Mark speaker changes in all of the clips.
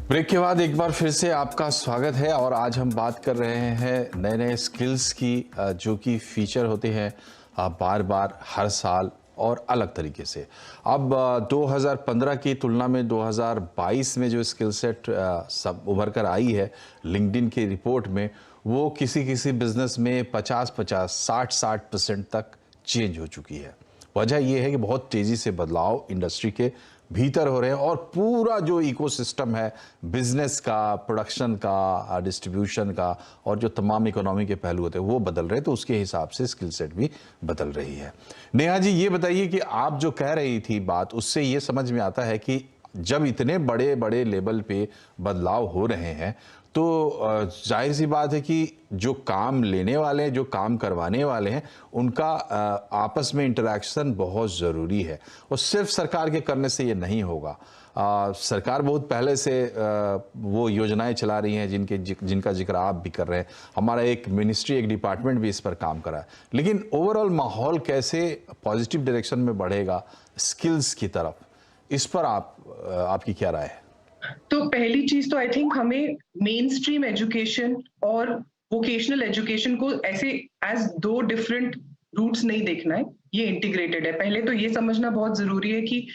Speaker 1: Break के बाद एक बार फिर से आपका स्वागत है और आज हम बात कर रहे हैं नए नए स्किल्स की जो कि फीचर होते हैं बार बार हर साल और अलग तरीके से। अब 2015 की तुलना में 2022 में जो स्किल सेट सब उभर कर आई है लिंक्डइन की रिपोर्ट में, वो किसी किसी बिजनेस में 50-50, 60-60% तक चेंज हो चुकी है। वजह यह है कि बहुत तेज़ी से बदलाव इंडस्ट्री के भीतर हो रहे हैं और पूरा जो इकोसिस्टम है बिजनेस का, प्रोडक्शन का, डिस्ट्रीब्यूशन का और जो तमाम इकोनॉमी के पहलू होते हैं वो बदल रहे हैं, तो उसके हिसाब से स्किल सेट भी बदल रही है। नेहा जी, ये बताइए कि आप जो कह रही थी बात, उससे ये समझ में आता है कि जब इतने बड़े बड़े लेवल पे बदलाव हो रहे हैं तो जाहिर सी बात है कि जो काम लेने वाले हैं, जो काम करवाने वाले हैं, उनका आपस में इंटरेक्शन बहुत ज़रूरी है और सिर्फ सरकार के करने से ये नहीं होगा। सरकार बहुत पहले से वो योजनाएं चला रही हैं जिनका जिक्र आप भी कर रहे हैं। हमारा एक मिनिस्ट्री, एक डिपार्टमेंट भी इस पर काम कर रहा है। लेकिन ओवरऑल माहौल कैसे पॉजिटिव डायरेक्शन में बढ़ेगा स्किल्स की तरफ, इस पर आपकी क्या राय है?
Speaker 2: तो पहली चीज तो आई थिंक हमें मेन स्ट्रीम एजुकेशन और वोकेशनल एजुकेशन को ऐसे एज दो डिफरेंट रूट्स नहीं देखना है, ये इंटीग्रेटेड है। पहले तो ये समझना बहुत जरूरी है कि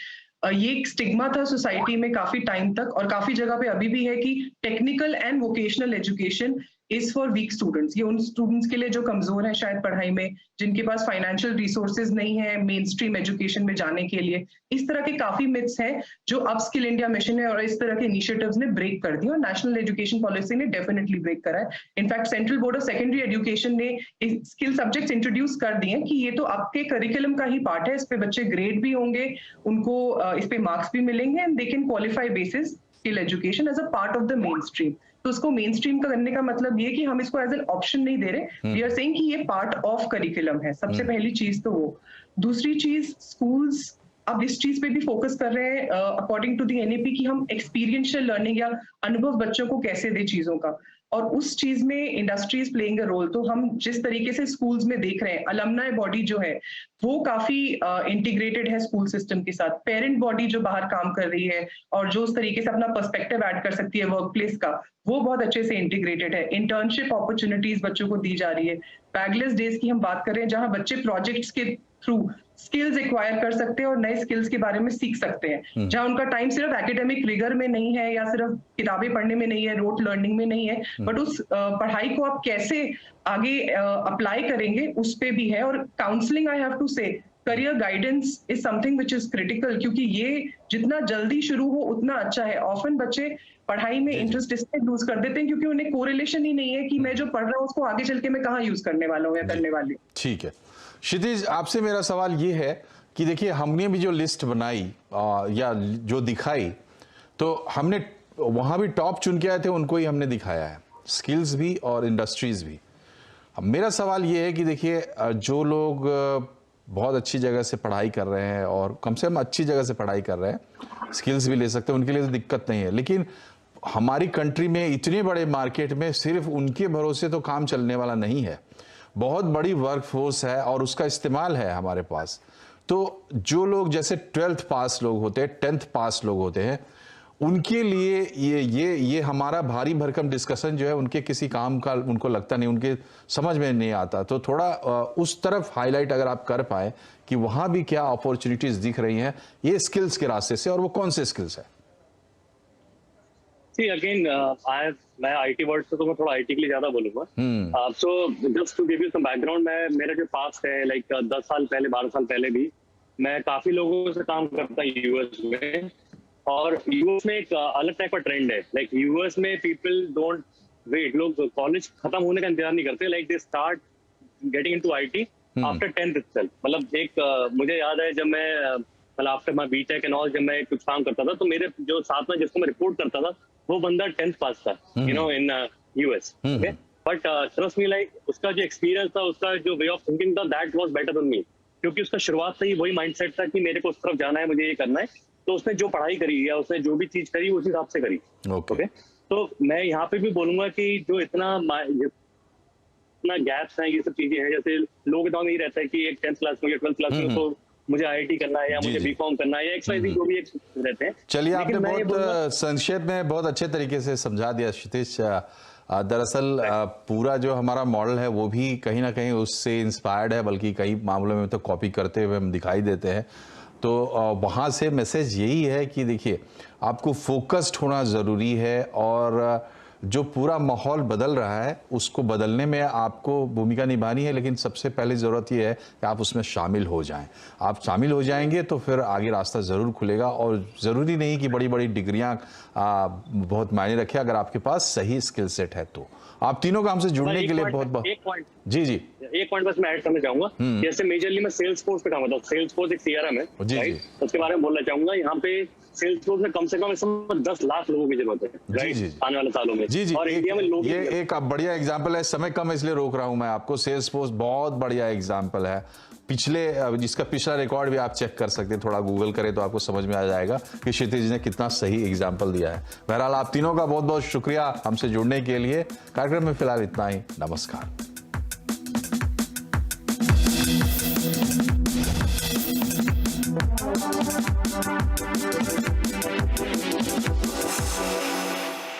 Speaker 2: ये एक स्टिग्मा था सोसाइटी में काफी टाइम तक और काफी जगह पे अभी भी है कि technical and vocational education is for weak students. ये उन स्टूडेंट्स के लिए जो कमजोर हैं शायद पढ़ाई में, जिनके पास फाइनेंशियल रिसोर्सेज नहीं है मेन स्ट्रीम एजुकेशन में जाने के लिए। इस तरह के काफी मिथ्स हैं जो अब स्किल इंडिया मिशन है और इस तरह के इनिशिएटिव्स ने ब्रेक कर दिया और नेशनल एजुकेशन पॉलिसी ने डेफिनेटली ब्रेक करा है। In fact central board of secondary education ने स्किल सब्जेक्ट्स इंट्रोड्यूस कर दिए कि ये तो आपके करिकुलम का ही पार्ट है, इस पे बच्चे ग्रेड भी होंगे, उनको इस पे मार्क्स भी मिलेंगे and they can qualify basis skill education as a part of the mainstream. तो उसको मेन स्ट्रीम का करने का मतलब ये कि हम इसको एज एन ऑप्शन नहीं दे रहे, वी आर सेइंग कि ये पार्ट ऑफ करिकुलम है। सबसे पहली चीज तो वो। दूसरी चीज, स्कूल्स अब इस चीज पे भी फोकस कर रहे हैं अकॉर्डिंग टू दी एनईपी कि हम एक्सपीरियंशियल लर्निंग या अनुभव बच्चों को कैसे दे चीजों का, और उस चीज में इंडस्ट्रीज प्लेइंग अ रोल। तो हम जिस तरीके से स्कूल्स में देख रहे हैं, अलमनाई बॉडी जो है वो काफी इंटीग्रेटेड है स्कूल सिस्टम के साथ। पेरेंट बॉडी जो बाहर काम कर रही है और जो उस तरीके से अपना पर्सपेक्टिव ऐड कर सकती है वर्क प्लेस का, वो बहुत अच्छे से इंटीग्रेटेड है। इंटर्नशिप अपॉर्चुनिटीज बच्चों को दी जा रही है। बैगलेस डेज की हम बात कर रहे हैं जहां बच्चे प्रोजेक्ट्स के थ्रू स्किल्स एक्वायर कर सकते हैं और नए स्किल्स के बारे में सीख सकते हैं, जहां उनका टाइम सिर्फ एकेडमिक रिगर में नहीं है या सिर्फ किताबें पढ़ने में नहीं है, रोट लर्निंग में नहीं है, बट उस पढ़ाई को आप कैसे आगे अप्लाई करेंगे उस पे भी है। और काउंसलिंग, आई हैव टू से, career guidance is something which is critical, क्योंकि ये जितना जल्दी शुरू हो उतना अच्छा है। ऑफन बच्चे पढ़ाई में इंटरेस्ट इसलिए लूज कर देते हैं क्योंकि उन्हें कोरिलेशन ही नहीं है कि मैं जो पढ़ रहा हूँ उसको आगे चल के मैं कहाँ यूज करने वाला हूँ या करने वाली।
Speaker 1: ठीक है क्षितिज, आपसे मेरा सवाल ये है कि देखिए, हमने भी जो लिस्ट बनाई या जो दिखाई, तो हमने वहाँ भी टॉप चुन के आए थे, उनको ही हमने दिखाया है, स्किल्स भी और इंडस्ट्रीज भी। अब मेरा सवाल ये है कि देखिए, जो लोग बहुत अच्छी जगह से पढ़ाई कर रहे हैं और कम से कम अच्छी जगह से पढ़ाई कर रहे हैं, स्किल्स भी ले सकते हैं, उनके लिए तो दिक्कत नहीं है। लेकिन हमारी कंट्री में इतने बड़े मार्केट में सिर्फ उनके भरोसे तो काम चलने वाला नहीं है। बहुत बड़ी वर्कफोर्स है और उसका इस्तेमाल है हमारे पास। तो जो लोग जैसे 12th पास लोग होते हैं, 10th पास लोग होते हैं, उनके लिए ये हमारा भारी भरकम डिस्कशन जो है उनके किसी काम का उनको लगता नहीं, उनके समझ में नहीं आता। तो थोड़ा उस तरफ हाईलाइट अगर आप कर पाए कि वहां भी क्या अपॉर्चुनिटीज दिख रही हैं ये स्किल्स के रास्ते से, और वो कौन से स्किल्स है?
Speaker 3: See again, मैं आईटी वर्ड से तो मैं थोड़ा आईटी के लिए ज्यादा बोलूंगा। So just to give you some background, मेरा जो पास्ट है, लाइक 10 साल पहले, 12 साल पहले भी मैं काफी लोगों से काम करता यूएस में, और यूएस में एक अलग टाइप का ट्रेंड है। लाइक यूएस में पीपल डोंट वेट, लोग कॉलेज खत्म होने का इंतजार नहीं करते, like they start getting into IT after 10th itself। मतलब एक मुझे याद है जब मैं मतलब after my BTech and all, जब मैं कुछ काम करता था तो मेरे जो साथ में जिसको मैं रिपोर्ट करता था वो बंदा 10th पास था, you know, in US. Okay, but trust me, like उसका जो एक्सपीरियंस था, उसका जो वे ऑफ थिंकिंग था, that was better than me, क्योंकि उसका शुरुआत से ही वही माइंडसेट था कि मेरे को उस तरफ जाना है, मुझे ये करना है। तो उसने जो पढ़ाई करी या उसने जो भी चीज करी उस हिसाब से करी। ओके, तो मैं यहाँ पे भी बोलूंगा कि जो इतना गैप्स हैं, ये सब चीजें हैं, जैसे लोगों के दिमाग में ये रहता है कि एक 10th क्लास में या 12th क्लास में उसको मुझे IIT करना है या
Speaker 1: जी,
Speaker 3: मुझे
Speaker 1: जी।
Speaker 3: B.Com करना है या XYZ जो भी एक रहते हैं।
Speaker 1: चलिए, आपने
Speaker 3: लेकिन मैं ये बोलूंगा-
Speaker 1: बहुत संक्षेप में बहुत अच्छे तरीके से समझा दिया क्षितिज। दरअसल पूरा जो हमारा मॉडल है वो भी कहीं ना कहीं उससे इंस्पायर्ड है, बल्कि कई मामलों में तो कॉपी करते हुए हम दिखाई देते हैं। तो वहाँ से मैसेज यही है कि देखिए, आपको फोकस्ड होना ज़रूरी है और जो पूरा माहौल बदल रहा है उसको बदलने में आपको भूमिका निभानी है, लेकिन सबसे पहले ज़रूरत ये है कि आप उसमें शामिल हो जाएं। आप शामिल हो जाएंगे तो फिर आगे रास्ता ज़रूर खुलेगा, और ज़रूरी नहीं कि बड़ी बड़ी डिग्रियां बहुत मायने रखें अगर आपके पास सही स्किल सेट है तो। आप तीनों का हमसे जुड़ने के लिए बहुत बहुत
Speaker 3: एक पॉइंट
Speaker 1: जी जी
Speaker 3: एक पॉइंट बस मैं ऐड करना चाहूंगा। जैसे मेजरली मैं सेल्स फोर्स पे काम करता हूँ। सेल्स फोर्स एक CRM है,
Speaker 1: जी,
Speaker 3: राइट?
Speaker 1: जी।
Speaker 3: उसके बारे में बोलना चाहूंगा। यहाँ पे सेल्स फोर्स में कम से कम इस समय 10 लाख लोगों की जरूरत है, राइट?
Speaker 1: जी, जी।
Speaker 3: आने वाले सालों में।
Speaker 1: जी जी,
Speaker 3: और इंडिया में लोग
Speaker 1: ये एक बढ़िया एग्जाम्पल है। समय कम है इसलिए रोक रहा हूं मैं आपको। सेल्स फोर्स बहुत बढ़िया एग्जाम्पल है। जिसका पिछला रिकॉर्ड भी आप चेक कर सकते हैं, थोड़ा गूगल करें तो आपको समझ में आ जाएगा कि क्षितिज ने कितना सही एग्जाम्पल दिया है। बहरहाल, आप तीनों का बहुत बहुत शुक्रिया हमसे जुड़ने के लिए। कार्यक्रम में फिलहाल इतना ही। नमस्कार।